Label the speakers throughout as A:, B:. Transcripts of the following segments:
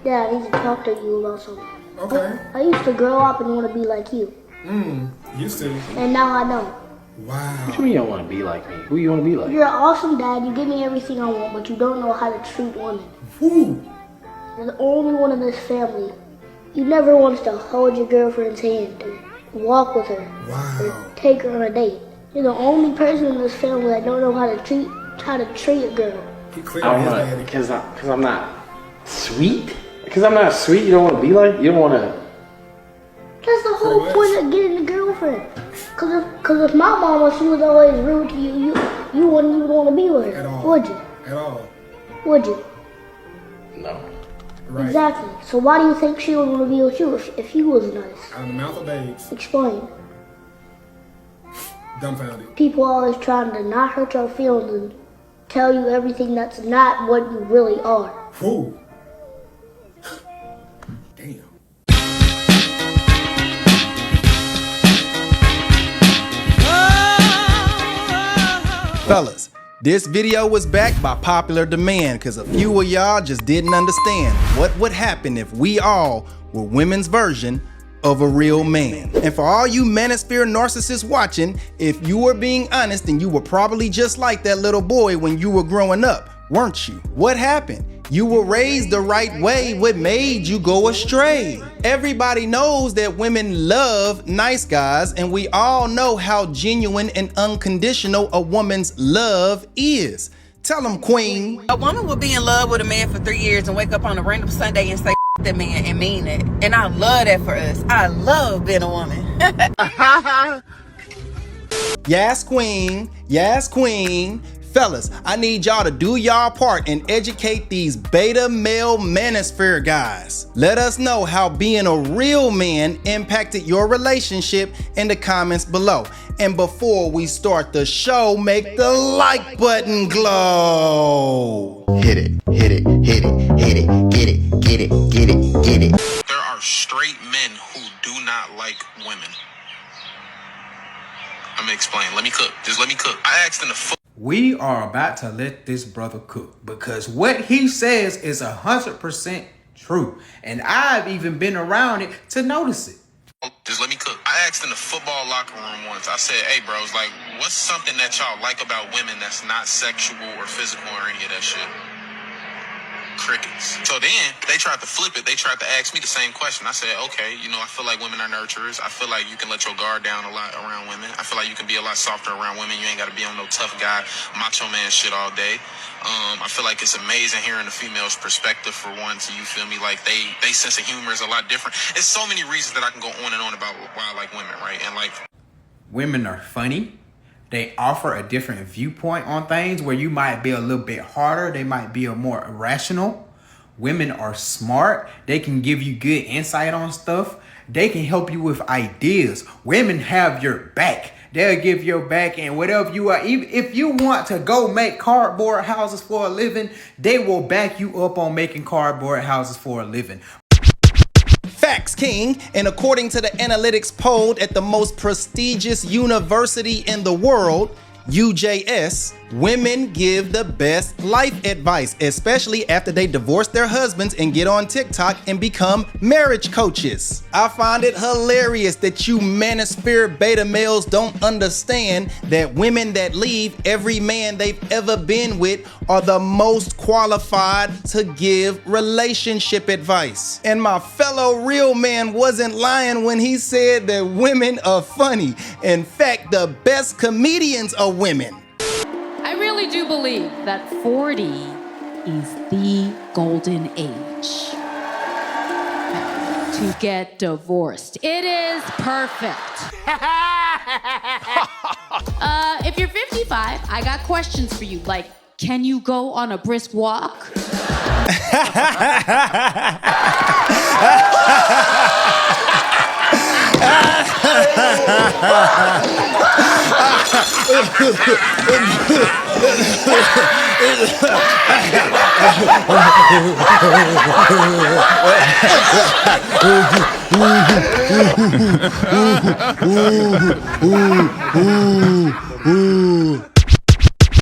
A: Dad, I need to talk to you about something.
B: Okay.
A: I used to grow up and want to be like you.
B: Used to.
A: And now I don't.
B: Wow.
C: What you mean you don't want to be like me? Who you want to be like?
A: You're an awesome dad. You give me everything I want, but you don't know how to treat women.
B: Woo.
A: You're the only one in this family. You never wants to hold your girlfriend's hand or walk with her or take her on a date. You're the only person in this family that don't know how to treat a girl.
B: He clearly is daddy.
C: Because I'm not sweet? Because I'm not sweet, you don't want to be like? You don't want to...
A: That's the whole point of getting a girlfriend. Cause if my mama, she was always rude to you, you wouldn't even want to be with her,
B: At all.
A: would you?
B: At all.
A: Would you?
C: No.
B: Right.
A: Exactly. So why do you think she would want to be with you if you was nice?
B: Out of the mouth of babes.
A: Explain.
B: Dumbfounded.
A: People always trying to not hurt your feelings and tell you everything that's not what you really are.
B: Woo. Damn.
D: Fellas, this video was backed by popular demand because a few of y'all just didn't understand what would happen if we all were women's version of a real man. And for all you manosphere narcissists watching, if you were being honest, then you were probably just like that little boy when you were growing up, weren't you? What happened? You were raised the right way. What made you go astray? Everybody knows that women love nice guys, and we all know how genuine and unconditional a woman's love is. Tell them, queen.
E: A woman will be in love with a man for 3 years and wake up on a random Sunday and say that man and mean it. And I love that for us. I love being a woman.
D: Yes, queen. Yes, queen. Fellas, I need y'all to do y'all part and educate these beta male manosphere guys. Let us know how being a real man impacted your relationship in the comments below. And before we start the show, make the like button glow.
F: Hit it, hit it, hit it, hit it, get it, get it, get it, get it.
G: There are straight men who do not like women. I'm gonna explain. Let me cook. Just let me cook. I asked in the
H: We are about to let this brother cook because what he says is 100% true. And I've even been around it to notice it.
G: Just let me cook. I asked in the football locker room once. I said, hey, bros, like, what's something that y'all like about women that's not sexual or physical or any of that shit? Crickets. So then they tried to flip it. They tried to ask me the same question. I said, okay, you know, I feel like women are nurturers. I feel like you can let your guard down a lot around women. I feel like you can be a lot softer around women. You ain't got to be on no tough guy, macho man shit all day. I feel like it's amazing hearing the female's perspective for once. You feel me? Like they sense of humor is a lot different. It's so many reasons that I can go on and on about why I like women, right? And like,
H: Women are funny. They offer a different viewpoint on things where you might be a little bit harder. They might be a more irrational. Women are smart. They can give you good insight on stuff. They can help you with ideas. Women have your back. They'll give your back and whatever you are. Even if you want to go make cardboard houses for a living, they will back you up on making cardboard houses for a living.
D: Facts, King. And according to the analytics polled at the most prestigious university in the world, UJS, women give the best life advice, especially after they divorce their husbands and get on TikTok and become marriage coaches. I find it hilarious that you manosphere beta males don't understand that women that leave every man they've ever been with are the most qualified to give relationship advice. And my fellow real man wasn't lying when he said that women are funny. In fact, the best comedians are women.
I: I really do believe that 40 is the golden age to get divorced. It is perfect. If you're 55, I got questions for you. Like, can you go on a brisk walk?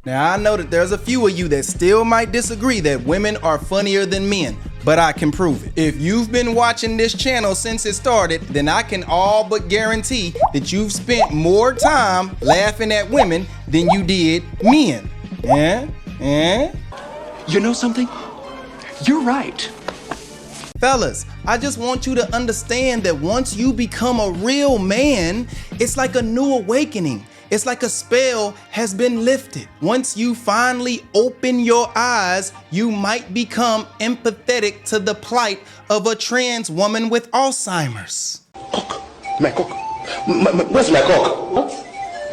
D: Now, I know that there's a few of you that still might disagree that women are funnier than men, but I can prove it. If you've been watching this channel since it started, then I can all but guarantee that you've spent more time laughing at women than you did men.
J: You know something? You're right.
D: Fellas, I just want you to understand that once you become a real man, it's like a new awakening. It's like a spell has been lifted. Once you finally open your eyes, you might become empathetic to the plight of a trans woman with Alzheimer's.
K: Cook. My cook. Where's my cook?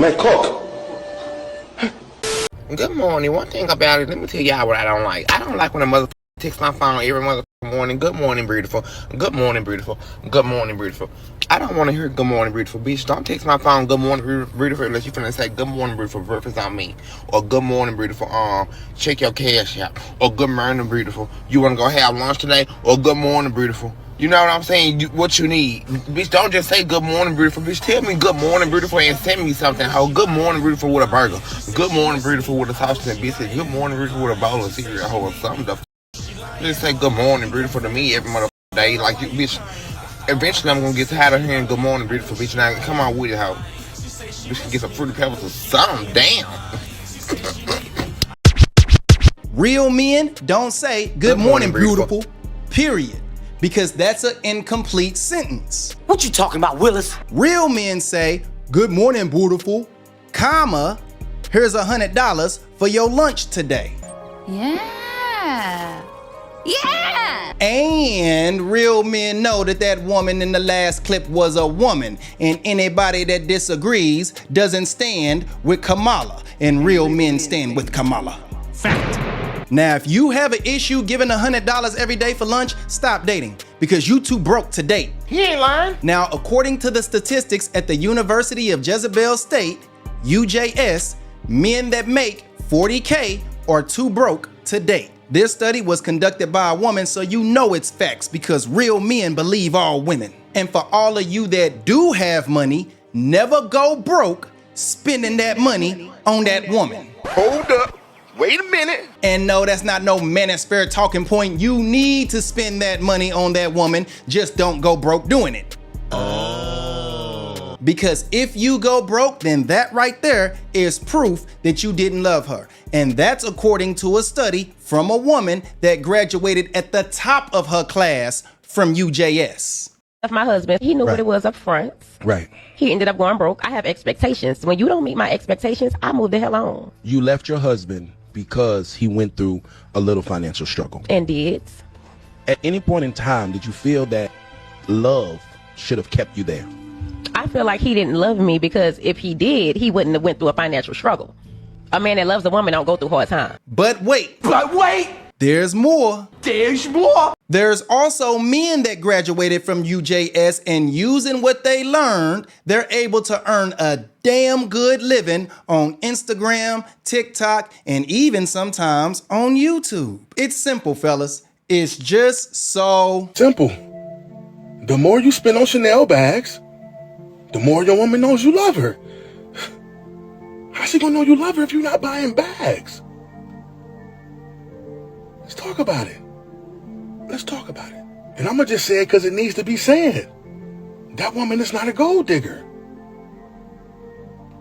K: My cook.
L: Good morning. One thing about it, let me tell y'all what I don't like. I don't like when a mother takes my phone every morning. Good morning, beautiful. Good morning, beautiful. Good morning, beautiful. I don't want to hear good morning, beautiful. Bitch, don't text my phone good morning, beautiful, unless you finna say good morning, beautiful, breakfast on me. Or good morning, beautiful, check your cash out. Or good morning, beautiful, you want to go have lunch today? Or good morning, beautiful. You know what I'm saying? What you need. Bitch, don't just say good morning, beautiful. Bitch, tell me good morning, beautiful, and send me something. Oh, good morning, beautiful, with a burger. Good morning, beautiful, with a sausage and biscuit. Good morning, beautiful, with a bowl of cereal or something. Just say good morning, beautiful to me every motherfucking day. Like, you, bitch, eventually I'm gonna get tired of hearing good morning, beautiful, bitch. Now, come on with it, hoe. Bitch can get some Fruity Pebbles or something. Damn.
D: Real men don't say good morning, beautiful, period. Because that's an incomplete sentence.
J: What you talking about, Willis?
D: Real men say, good morning, beautiful, comma, here's $100 for your lunch today.
I: Yeah. Yeah.
D: And real men know that that woman in the last clip was a woman, and anybody that disagrees doesn't stand with Kamala, and real men stand with Kamala. Fact. Now, if you have an issue giving $100 every day for lunch, stop dating, because you too broke to date.
L: He ain't lying.
D: Now, according to the statistics at the University of Jezebel State, UJS, men that make $40K are too broke to date. This study was conducted by a woman, so you know it's facts, because real men believe all women. And for all of you that do have money, never go broke spending that money on that woman.
K: Hold up. Wait a minute.
D: And no, that's not no manosphere talking point. You need to spend that money on that woman. Just don't go broke doing it. Oh. Because if you go broke, then that right there is proof that you didn't love her. And that's according to a study from a woman that graduated at the top of her class from UJS.
M: My husband, he knew what it was up front.
N: Right.
M: He ended up going broke. I have expectations. When you don't meet my expectations, I move the hell on.
N: You left your husband because he went through a little financial struggle.
M: And did.
N: At any point in time, did you feel that love should have kept you there?
M: I feel like he didn't love me, because if he did, he wouldn't have went through a financial struggle. A man that loves a woman don't go through hard times.
D: But wait. There's more. There's also men that graduated from UJS, and using what they learned, they're able to earn a damn good living on Instagram, TikTok, and even sometimes on YouTube. It's simple, fellas. It's just so
K: simple. The more you spend on Chanel bags, the more your woman knows you love her. How's she gonna know you love her if you're not buying bags? Let's talk about it. Let's talk about it. And I'm gonna just say it because it needs to be said. That woman is not a gold digger.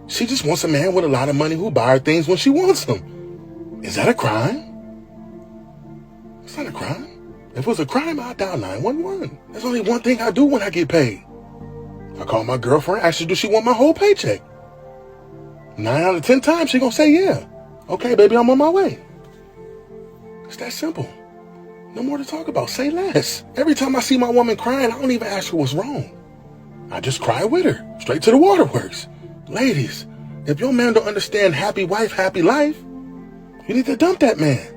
K: She just wants a man with a lot of money who buy her things when she wants them. Is that a crime? It's not a crime. If it was a crime, I'd dial 911. There's only one thing I do when I get paid. I call my girlfriend, ask her, does she want my whole paycheck? 9 out of 10 times, she gonna say yeah. Okay, baby, I'm on my way. It's that simple. No more to talk about. Say less. Every time I see my woman crying, I don't even ask her what's wrong. I just cry with her. Straight to the waterworks. Ladies, if your man don't understand happy wife, happy life, you need to dump that man.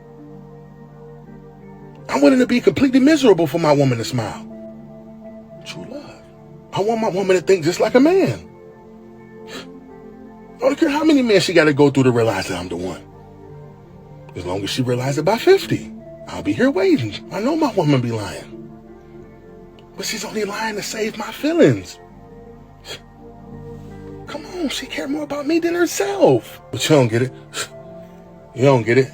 K: I'm willing to be completely miserable for my woman to smile. True love. I want my woman to think just like a man. I don't care how many men she got to go through to realize that I'm the one. As long as she realizes it by 50, I'll be here waiting. I know my woman be lying. But she's only lying to save my feelings. Come on, she cares more about me than herself. But you don't get it. You don't get it.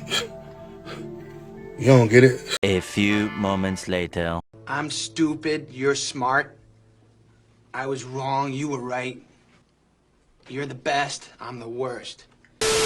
K: You don't get it.
O: A few moments later.
J: I'm stupid, you're smart. I was wrong, you were right. You're the best, I'm the worst.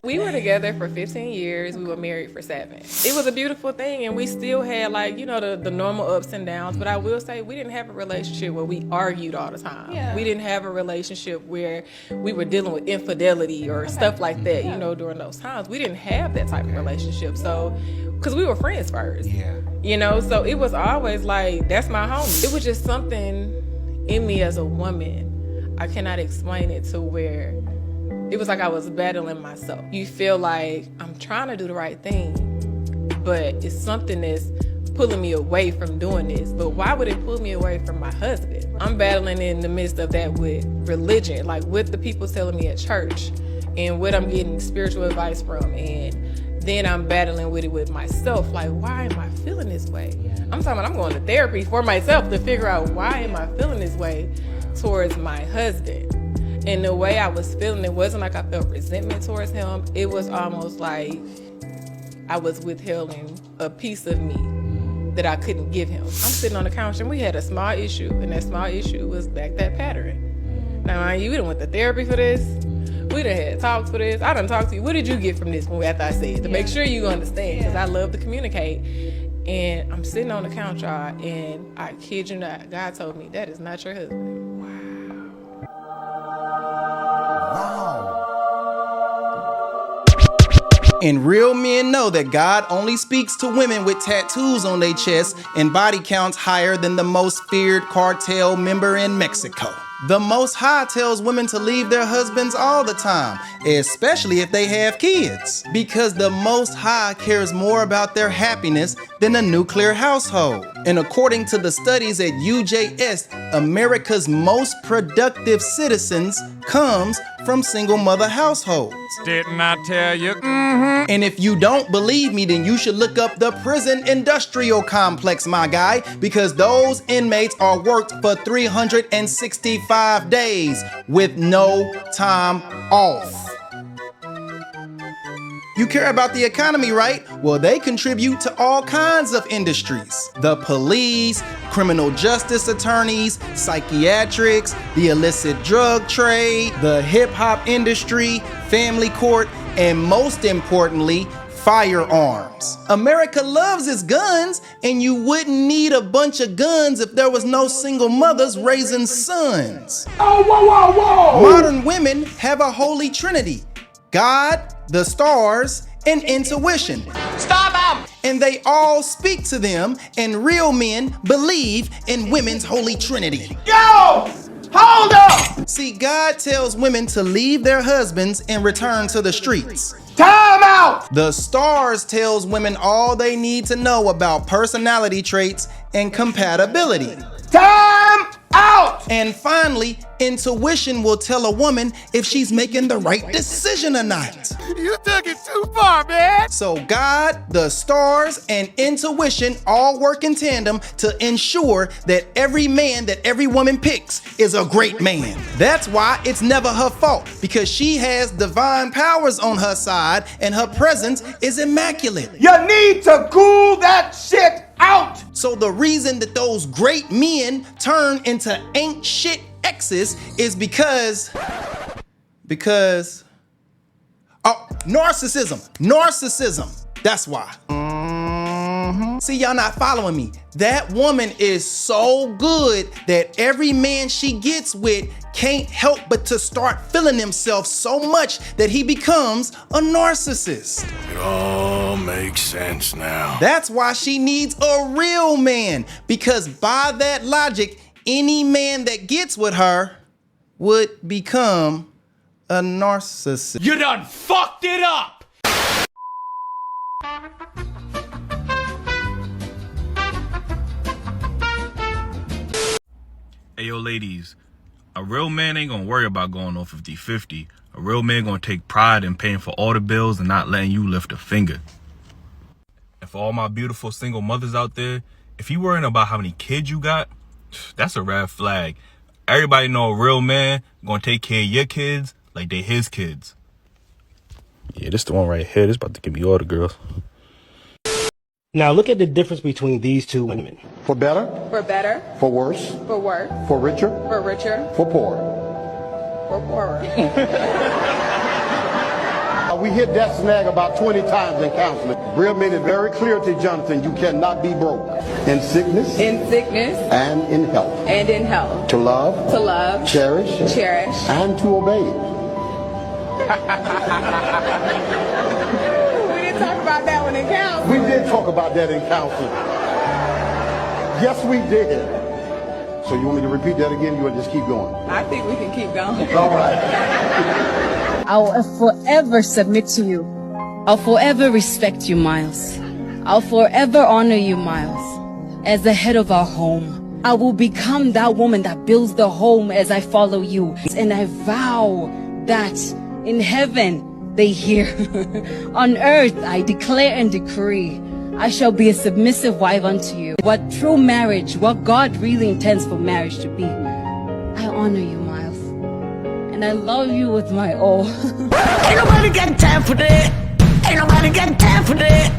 P: We were together for 15 years. We were married for 7. It was a beautiful thing, and we still had, like, you know, the normal ups and downs. But I will say we didn't have a relationship where we argued all the time. Yeah. We didn't have a relationship where we were dealing with infidelity or stuff like that, you know, during those times. We didn't have that type of relationship. So, because we were friends first. Yeah. You know, so it was always like, that's my homie. It was just something in me as a woman. I cannot explain it to where it was like I was battling myself. You feel like I'm trying to do the right thing, but it's something that's pulling me away from doing this. But why would it pull me away from my husband? I'm battling in the midst of that with religion, like with the people telling me at church and what I'm getting spiritual advice from. And then I'm battling with it with myself. Like, why am I feeling this way? I'm talking about I'm going to therapy for myself to figure out why am I feeling this way towards my husband. And the way I was feeling, it wasn't like I felt resentment towards him. It was almost like I was withholding a piece of me that I couldn't give him. I'm sitting on the couch and we had a small issue, and that small issue was back that pattern. Now, mind you, we done went to therapy for this. We done had talks for this. I done talked to you. What did you get from this after I said? To make sure you understand, because I love to communicate. And I'm sitting on the couch, y'all, and I kid you not, God told me, that is not your husband.
D: And real men know that God only speaks to women with tattoos on their chest and body counts higher than the most feared cartel member in Mexico. The Most High tells women to leave their husbands all the time, especially if they have kids, because the Most High cares more about their happiness than a nuclear household. And according to the studies at UJS, America's most productive citizens comes from single mother households.
Q: Didn't I tell you?
D: And if you don't believe me, then you should look up the prison industrial complex, my guy, because those inmates are worked for 365 days with no time off. You care about the economy, right? Well, they contribute to all kinds of industries. The police, criminal justice attorneys, psychiatrics, the illicit drug trade, the hip-hop industry, family court, and most importantly, firearms. America loves its guns, and you wouldn't need a bunch of guns if there was no single mothers raising sons.
Q: Oh, whoa, whoa, whoa!
D: Modern women have a holy trinity: God, the stars, and intuition.
J: Stop them!
D: And they all speak to them, and real men believe in women's holy trinity.
J: Yo! Hold up!
D: See, God tells women to leave their husbands and return to the streets.
J: Time out!
D: The stars tells women all they need to know about personality traits and compatibility.
J: Time out!
D: And finally, intuition will tell a woman if she's making the right decision or not.
J: You took it too far, man!
D: So God, the stars, and intuition all work in tandem to ensure that every man that every woman picks is a great man. That's why it's never her fault, because she has divine powers on her side and her presence is immaculate.
J: You need to cool that shit out!
D: So the reason that those great men turn into ain't shit exes is because narcissism. That's why. See, y'all not following me. That woman is so good that every man she gets with can't help but to start feeling himself so much that he becomes a narcissist.
K: It all makes sense now.
D: That's why she needs a real man, because by that logic, any man that gets with her would become a narcissist.
Q: You done fucked it up!
R: Hey, yo, ladies, a real man ain't gonna worry about going on 50-50. A real man gonna take pride in paying for all the bills and not letting you lift a finger. And for all my beautiful single mothers out there, if you worrying about how many kids you got, that's a red flag. Everybody know a real man gonna take care of your kids like they his kids. Yeah, this the one right here. This about to give me all the girls.
C: Now look at the difference between these two women.
S: For better,
P: For better,
S: for worse,
P: for worse,
S: for richer,
P: for richer,
S: for poorer.
P: for poorer.
S: We hit that snag about 20 times in counseling. Brill made it very clear to Jonathan, you cannot be broke. In sickness.
P: In sickness.
S: And in health.
P: And in health.
S: To love.
P: To love.
S: Cherish.
P: Cherish.
S: And to obey.
P: We didn't talk about that one in counseling.
S: We did talk about that in counseling. Yes, we did. So you want me to repeat that again? You want to just keep going?
P: I think we can keep going.
S: All right.
T: I will forever submit to you. I'll forever respect you, Miles. I'll forever honor you, Miles. As the head of our home, I will become that woman that builds the home as I follow you. And I vow that in heaven they hear. On earth I declare and decree, I shall be a submissive wife unto you. What true marriage, what God really intends for marriage to be. I honor you, Miles. And I love you with my all.
Q: Ain't nobody got time for that. Ain't nobody got time for that.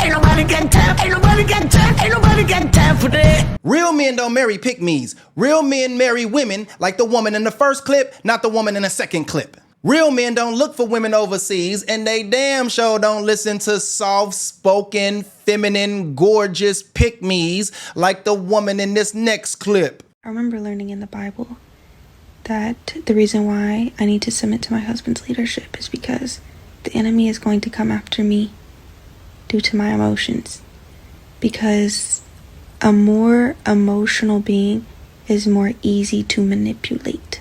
Q: Ain't nobody got time. Ain't nobody got time. Ain't nobody got time for that.
D: Real men don't marry pick-me's. Real men marry women like the woman in the first clip, not the woman in the second clip. Real men don't look for women overseas, and they damn sure don't listen to soft-spoken, feminine, gorgeous pick-me's like the woman in this next clip.
U: I remember learning in the Bible that the reason why I need to submit to my husband's leadership is because the enemy is going to come after me due to my emotions. Because a more emotional being is more easy to manipulate.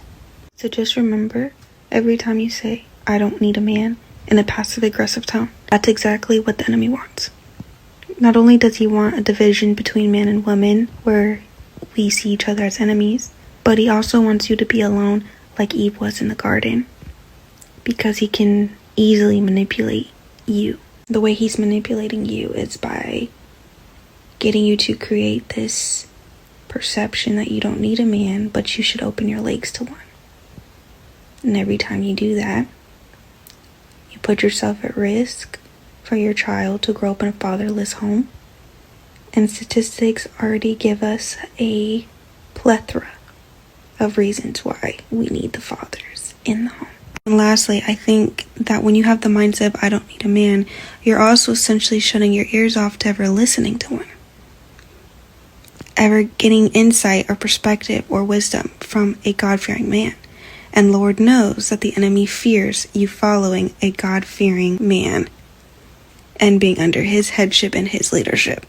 U: So just remember, every time you say, I don't need a man, in a passive-aggressive tone, that's exactly what the enemy wants. Not only does he want a division between man and woman, where we see each other as enemies, but he also wants you to be alone like Eve was in the garden. Because he can easily manipulate you. The way he's manipulating you is by getting you to create this perception that you don't need a man, but you should open your legs to one. And every time you do that, you put yourself at risk for your child to grow up in a fatherless home. And statistics already give us a plethora of reasons why we need the fathers in the home. And lastly, I think that when you have the mindset of I don't need a man, you're also essentially shutting your ears off to ever listening to one. Ever getting insight or perspective or wisdom from a God-fearing man. And Lord knows that the enemy fears you following a God-fearing man and being under his headship and his leadership.